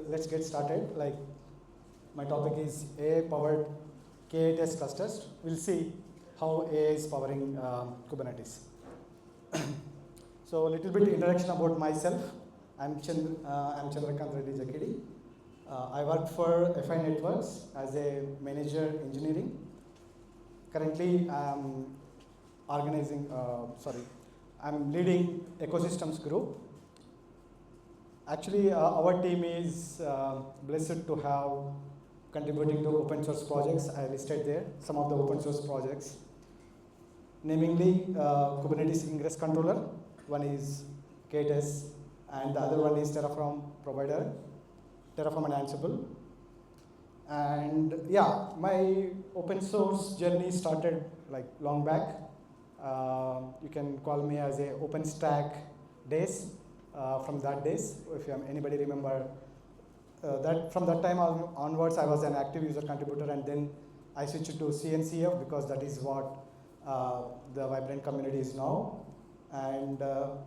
let's get started. Like, my topic is AI-powered K8s clusters. We'll see how AI is powering Kubernetes. So, a little bit introduction about myself. I'm Chandrakanth Reddy Jakkidi. I work for FI Networks as a manager engineering. Currently, I'm leading ecosystems group. Actually, our team is blessed to have contributing to open source projects. I listed there some of the open source projects, namely Kubernetes Ingress Controller. One is K8s, and the other one is Terraform provider, Terraform and Ansible. And yeah, my open source journey started like long back. You can call me as a OpenStack days. From that days, if anybody remember that from that time onwards, I was an active user contributor, and then I switched to CNCF because that is what the vibrant community is now. And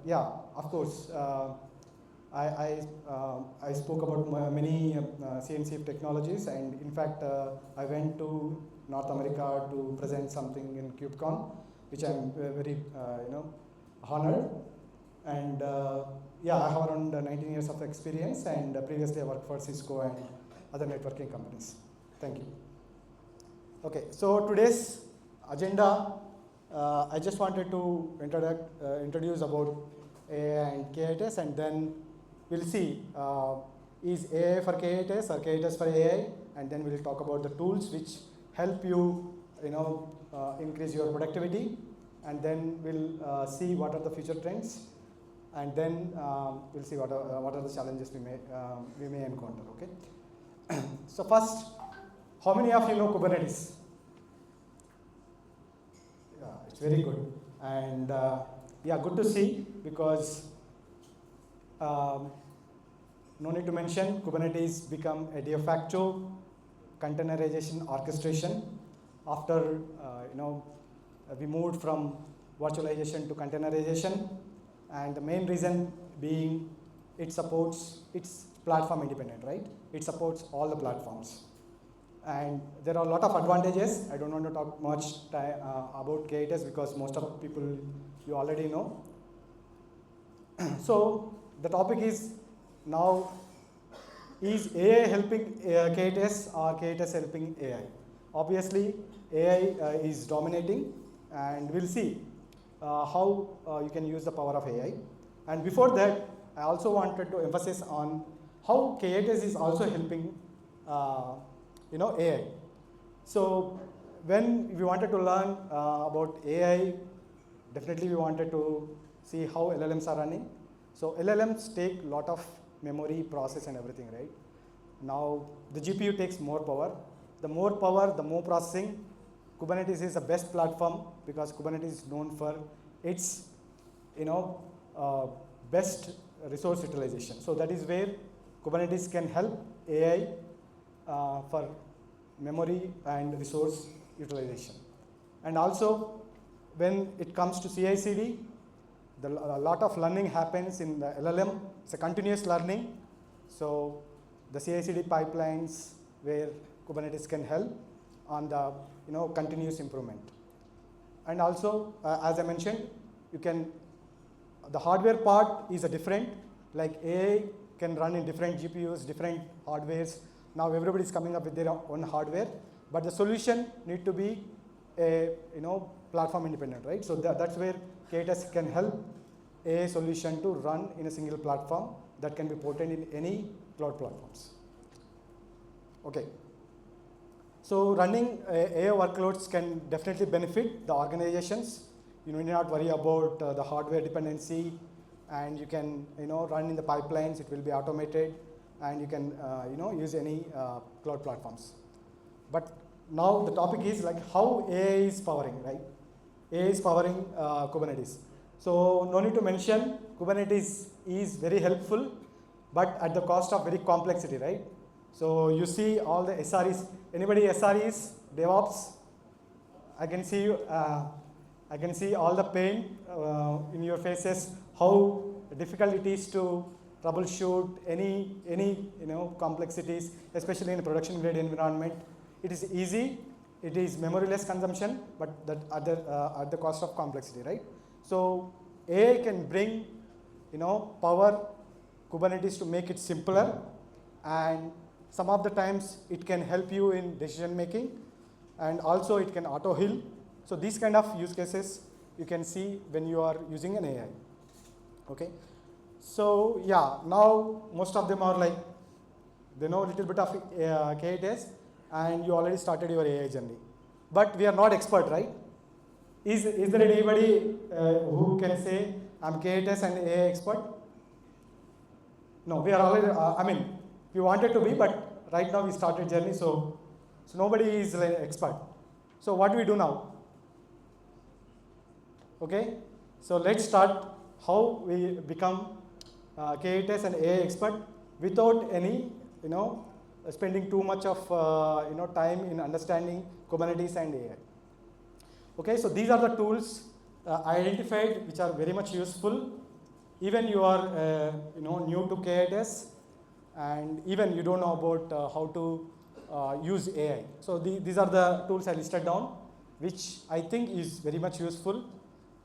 yeah, of course, I spoke about many CNCF technologies, and in fact, I went to North America to present something in KubeCon, which I'm very honored. And yeah, I have around 19 years of experience, and previously I worked for Cisco and other networking companies. Thank you. Okay, so today's agenda, I just wanted to introduce about AI and K8s, and then we'll see is AI for K8s or K8s for AI, and then we'll talk about the tools which help you, increase your productivity, and then we'll see what are the future trends. And then we'll see what are the challenges we may encounter. Okay. So first, how many of you know Kubernetes? Yeah, it's very good, and yeah, good to see, because no need to mention, Kubernetes become a de facto containerization orchestration after we moved from virtualization to containerization. And the main reason being it's platform independent, right? It supports all the platforms. And there are a lot of advantages. I don't want to talk much about K8s because most of the people you already know. So the topic is now, is AI helping K8s or K8s helping AI? Obviously, AI is dominating, and we'll see how you can use the power of AI. And before that, I also wanted to emphasize on how K8s is also helping AI. So when we wanted to learn about AI, definitely we wanted to see how LLMs are running. So LLMs take a lot of memory, process, and everything, right? Now the GPU takes more power. The more power, the more processing. Kubernetes is the best platform because Kubernetes is known for its, best resource utilization. So that is where Kubernetes can help AI for memory and resource utilization. And also, when it comes to CI/CD, a lot of learning happens in the LLM. It's a continuous learning. So the CI/CD pipelines where Kubernetes can help on the continuous improvement. And also, as I mentioned, the hardware part is a different, like AI can run in different GPUs, different hardwares. Now everybody is coming up with their own hardware, but the solution need to be a platform independent, right? So that's where K8s can help AI solution to run in a single platform that can be ported in any cloud platforms. Okay. So running AI workloads can definitely benefit the organizations. You need not worry about the hardware dependency, and you can run in the pipelines. It will be automated, and you can use any cloud platforms. But now the topic is like how AI is powering, right? AI is powering Kubernetes. So no need to mention, Kubernetes is very helpful, but at the cost of very complexity, right? So you see all the SREs. Anybody SREs, DevOps? I can see you. I can see all the pain in your faces. How difficult it is to troubleshoot any complexities, especially in a production grade environment. It is easy. It is memoryless consumption, but that at the cost of complexity, right? So AI can bring power Kubernetes to make it simpler, and some of the times it can help you in decision making, and also it can auto heal. So these kind of use cases you can see when you are using an AI. Okay, so yeah, now most of them are like they know a little bit of K8s, and you already started your AI journey. But we are not expert, right? Is there anybody who can say I'm K8s and AI expert? No, we are already. I mean, we wanted to be, but right now we started journey, so nobody is like expert. So what do we do now? Okay, so let's start how we become K8s and AI expert without any spending too much of time in understanding Kubernetes and AI. Okay, so these are the tools identified which are very much useful. Even you are new to K8s, and even you don't know about how to use AI. So these are the tools I listed down, which I think is very much useful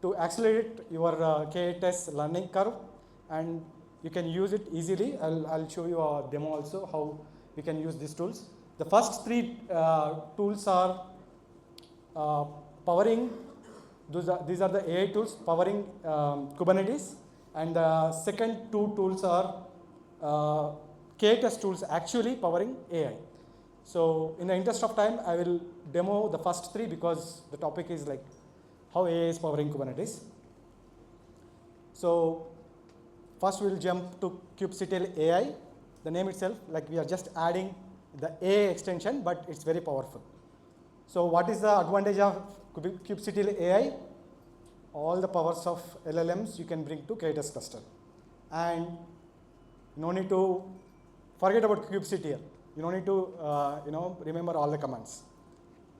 to accelerate your K8s learning curve, and you can use it easily. I'll show you a demo also how we can use these tools. The first three tools are powering. These are the AI tools powering Kubernetes, and the second two tools are K8s tools actually powering AI. So in the interest of time, I will demo the first three because the topic is like how AI is powering Kubernetes. So first we'll jump to kubectl AI. The name itself, like we are just adding the AI extension, but it's very powerful. So what is the advantage of kubectl AI? All the powers of LLMs you can bring to K8s cluster. And no need to forget about kubectl. You don't need to remember all the commands.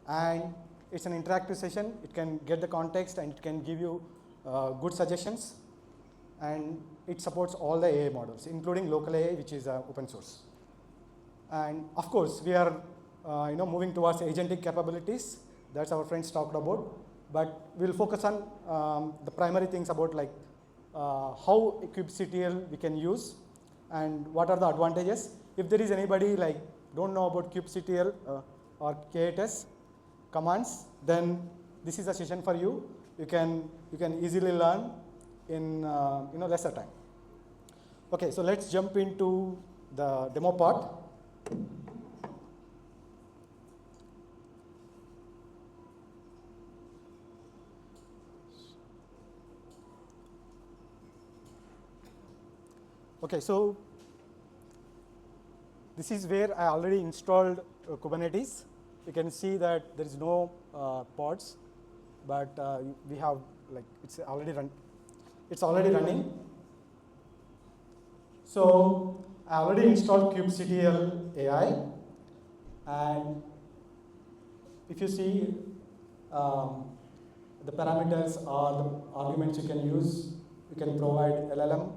And it's an interactive session. It can get the context and it can give you good suggestions. And it supports all the AI models, including local AI, which is open source. And of course, we are moving towards agentic capabilities. That's our friends talked about. But we'll focus on the primary things about like how kubectl we can use and what are the advantages. If there is anybody like don't know about kubectl or K8s commands, then this is a session for you. You can easily learn in lesser time. Okay, so let's jump into the demo part. Okay, so this is where I already installed Kubernetes. You can see that there is no pods, but we have like it's already running. So I already installed kubectl AI, and if you see the parameters or the arguments you can use, you can provide LLM,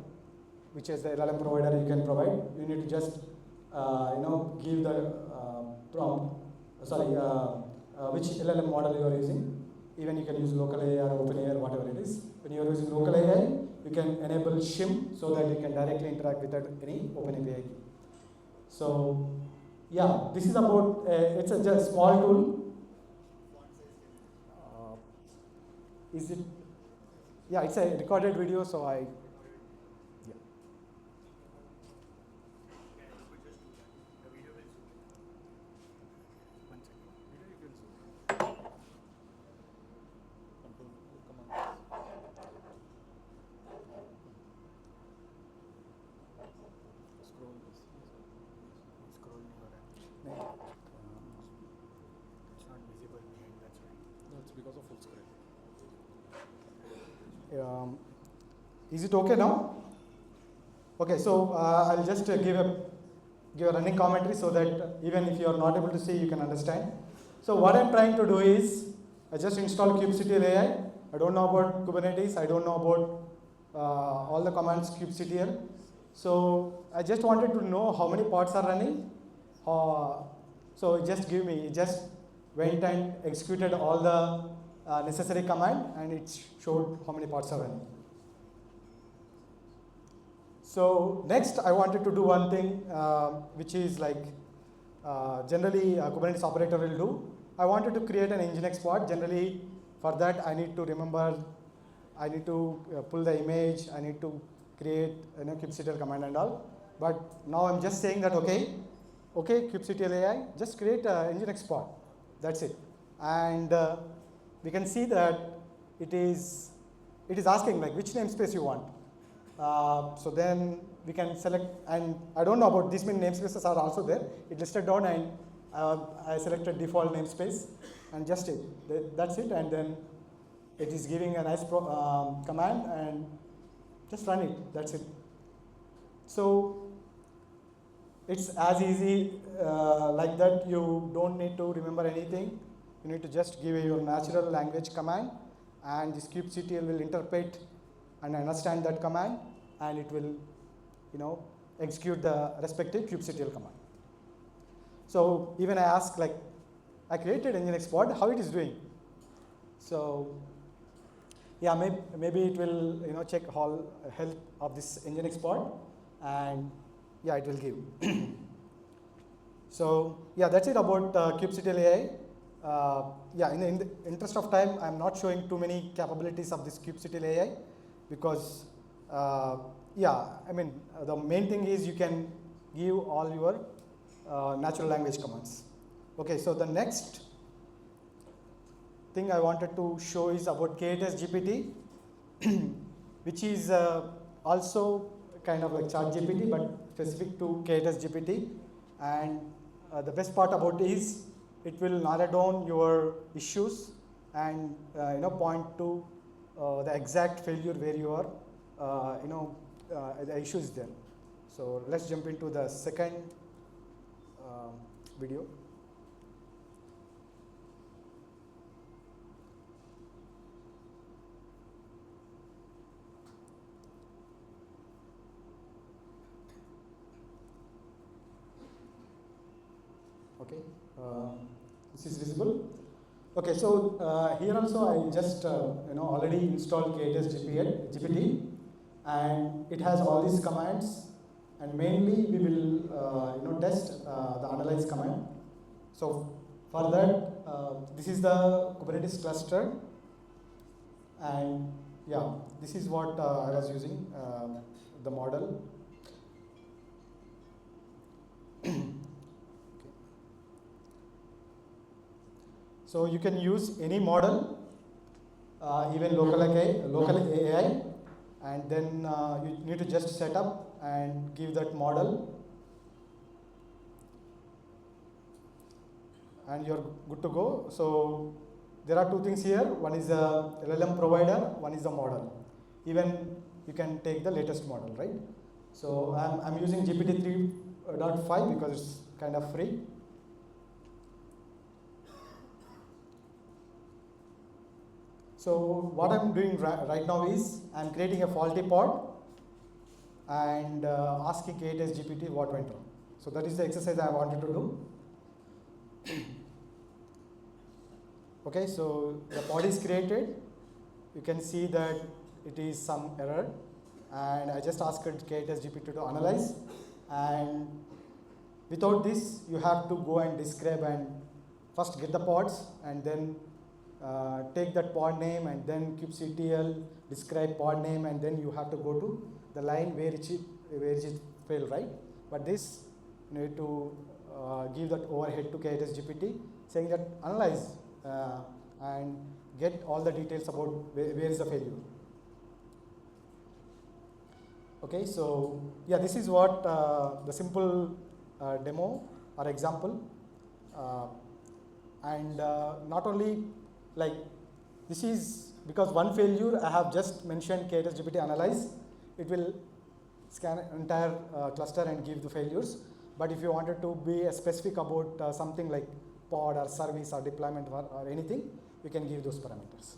which is the LLM provider you can provide. You need to just give the prompt. Which LLM model you are using. Even you can use local AI or OpenAI or whatever it is. When you are using local AI, you can enable shim so that you can directly interact with any OpenAI. So yeah, this is about it's a just small tool. Is it? Yeah, it's a recorded video, so I. Is it okay now? Okay, so I'll just give a running commentary so that even if you are not able to see, you can understand. So what I'm trying to do is, I just installed kubectl AI. I don't know about Kubernetes. I don't know about all the commands kubectl. So I just wanted to know how many pods are running. So it just went and executed all the necessary command, and it showed how many pods are running. So next I wanted to do one thing which is like generally a Kubernetes operator will do. I wanted to create an Nginx pod. Generally for that I need to pull the image, I need to create kubectl command and all. But now I'm just saying that okay kubectl AI, just create a Nginx pod. That's it. And we can see that it is asking like which namespace you want. So then we can select, and I don't know about these many namespaces are also there. It listed down, and I selected default namespace and just that's it. And then it is giving a nice command and just run it. That's it. So it's as easy like that. You don't need to remember anything. You need to just give your natural language command, and this kubectl will interpret and understand that command, and it will execute the respective kubectl command. So even I ask like, I created Nginx pod, how it is doing? So yeah, maybe it will check all health of this Nginx pod, and yeah, it will give. So yeah, that's it about kubectl AI. Yeah, in the interest of time, I'm not showing too many capabilities of this kubectl AI because yeah, I mean the main thing is you can give all your natural language commands. Okay, so the next thing I wanted to show is about K8s GPT, which is also kind of like ChatGPT but specific to K8s GPT. And the best part about it is it will narrow down your issues and point to the exact failure where you are the issue is there. So let's jump into the second video. Okay, this is visible. Okay, so here also I just already installed K8s GPT, and it has all these commands, and mainly we will test the analyze command. So for that, this is the Kubernetes cluster, and yeah, this is what I was using the model. So you can use any model, even local AI, and then you need to just set up and give that model, and you're good to go. So there are two things here. One is a LLM provider, one is a model. Even you can take the latest model, right? So I'm using GPT 3.5 because it's kind of free. So what I'm doing right now is I'm creating a faulty pod and asking K8s GPT what went wrong. So that is the exercise I wanted to do. Okay, so the pod is created. You can see that it is some error, and I just asked K8s GPT to analyze. And without this, you have to go and describe and first get the pods, and then take that pod name, and then kubectl describe pod name, and then you have to go to the line where it failed, right? But this you need to give that overhead to K8s GPT, saying that analyze and get all the details about where is the failure. Okay, so yeah, this is what the simple demo or example, and not only like this is because one failure I have just mentioned K8s GPT analyze, it will scan entire cluster and give the failures. But if you wanted to be specific about something like pod or service or deployment or anything, you can give those parameters.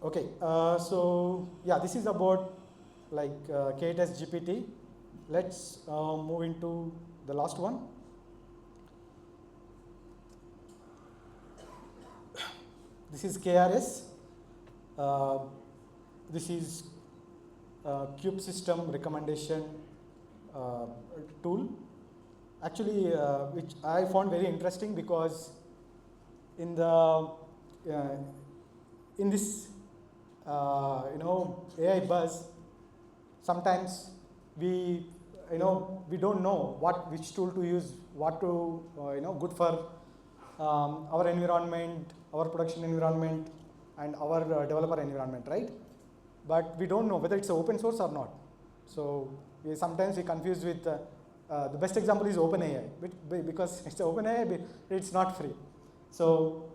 Okay, so yeah, this is about like K8s GPT. Let's move into the last one. This is KRS. Uh, this is Cube System Recommendation tool. Actually, which I found very interesting because in the in this AI buzz, sometimes we we don't know which tool to use, what to good for our environment, our production environment, and our developer environment, right? But we don't know whether it's open source or not. So sometimes we confuse with the best example is OpenAI, because it's OpenAI, it's not free. So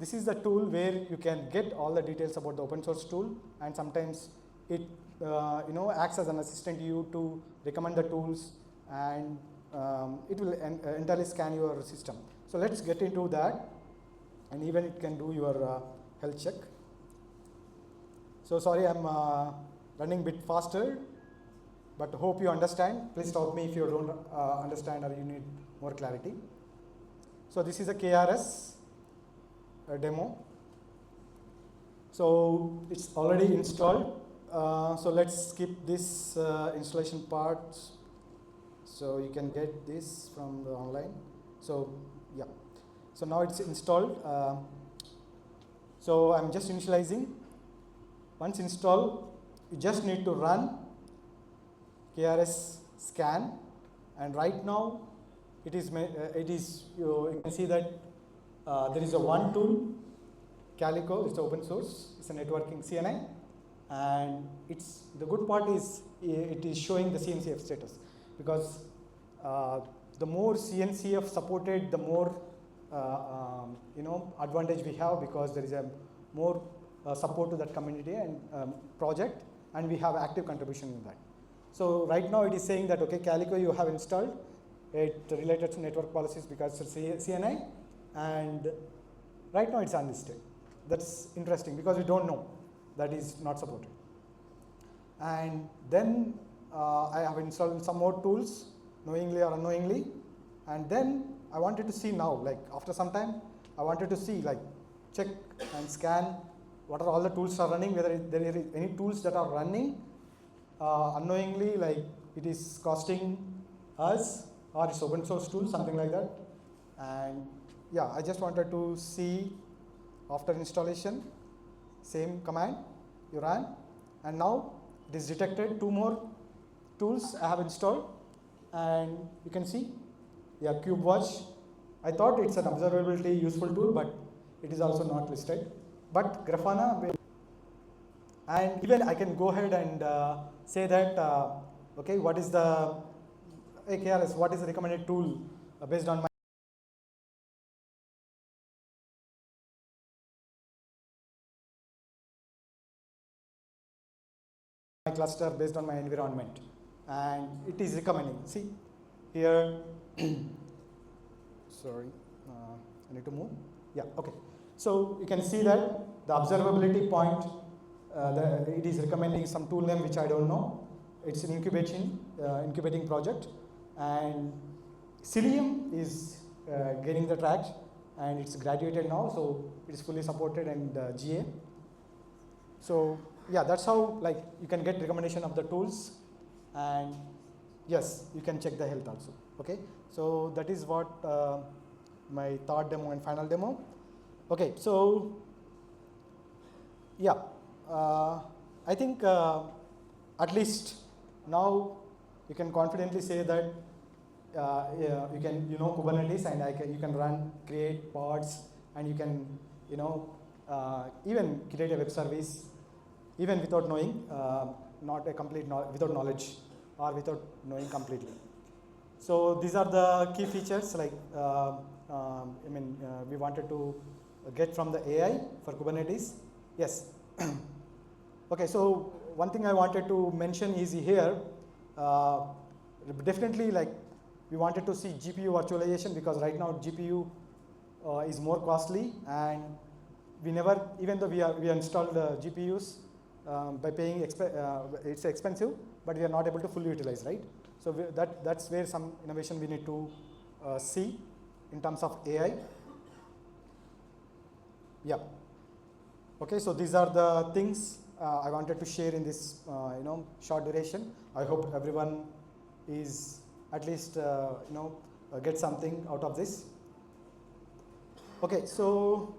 this is the tool where you can get all the details about the open source tool, and sometimes it acts as an assistant to you to recommend the tools, and it will entirely scan your system. So let's get into that, and even it can do your health check. So sorry, I'm running a bit faster, but hope you understand. Please stop me if you don't understand or you need more clarity. So this is a KRS demo. So it's already installed. So let's skip this installation part. So you can get this from the online. So yeah. So now it's installed. So I'm just initializing. Once installed, you just need to run KRS scan, and right now it is you can see that there is a one tool, Calico. It's open source. It's a networking CNI, and it's the good part is it is showing the CNCF status, because the more CNCF supported, the more advantage we have, because there is a more support to that community and project, and we have active contribution in that. So right now it is saying that okay, Calico you have installed, it related to network policies because it's CNI, and right now it's unlisted. That's interesting because we don't know that is not supported. And then I have installed some more tools, knowingly or unknowingly, and then I wanted to see now, like after some time, I wanted to see, like, check and scan what are all the tools are running, whether there are any tools that are running unknowingly, like it is costing us, or it's open source tool, something like that. And yeah, I just wanted to see after installation, same command you run, and now it is detected 2 more tools I have installed, and you can see, yeah, KubeWatch. I thought it's an observability useful tool, but it is also not listed. But Grafana, and even I can go ahead and say that, okay, what is the AKRS, what is the recommended tool based on my cluster, based on my environment, and it is recommending. See here, sorry, I need to move. Yeah, okay. So you can see that the observability point, it is recommending some tool name which I don't know. It's an incubating project, and Cilium is getting the track, and it's graduated now, so it is fully supported and GA. So yeah, that's how, like, you can get recommendation of the tools, and yes, you can check the health also. Okay, so that is what my third demo and final demo. Okay, so yeah, I think at least now you can confidently say that yeah, you can Kubernetes, and you can run, create pods, and you can even create a web service even without knowing, not a complete without knowledge, or without knowing completely. So these are the key features, like we wanted to get from the AI for Kubernetes. Yes. Okay, so one thing I wanted to mention is here, definitely, like, we wanted to see GPU virtualization, because right now GPU is more costly, and we never, even though we installed GPUs by paying, it's expensive, but we are not able to fully utilize, right? So that's where some innovation we need to see in terms of AI. Yeah. Okay, so these are the things I wanted to share in this short duration. I hope everyone is at least get something out of this. Okay, so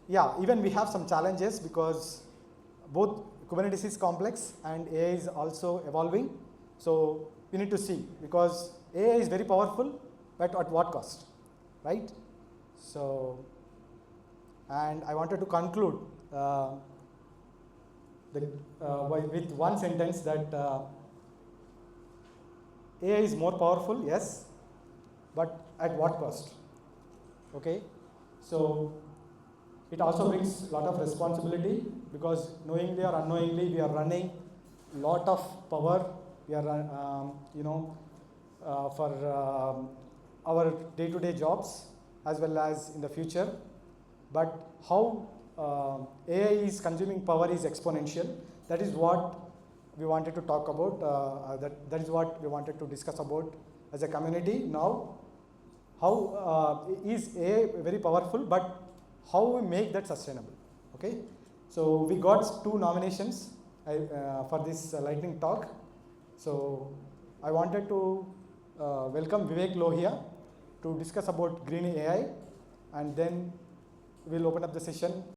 yeah, even we have some challenges because both Kubernetes is complex and AI is also evolving. So we need to see, because AI is very powerful, but at what cost, right? So, and I wanted to conclude with one sentence that AI is more powerful, yes, but at what cost? Okay, so it also brings a lot of responsibility, because knowingly or unknowingly we are running a lot of power. We are for our day-to-day jobs as well as in the future. But how AI is consuming power is exponential. That is what we wanted to talk about. That is what we wanted to discuss about as a community now. How is AI very powerful, but how we make that sustainable? Okay, so we got 2 nominations for this lightning talk. So I wanted to welcome Vivek Lohia to discuss about green AI, and then we'll open up the session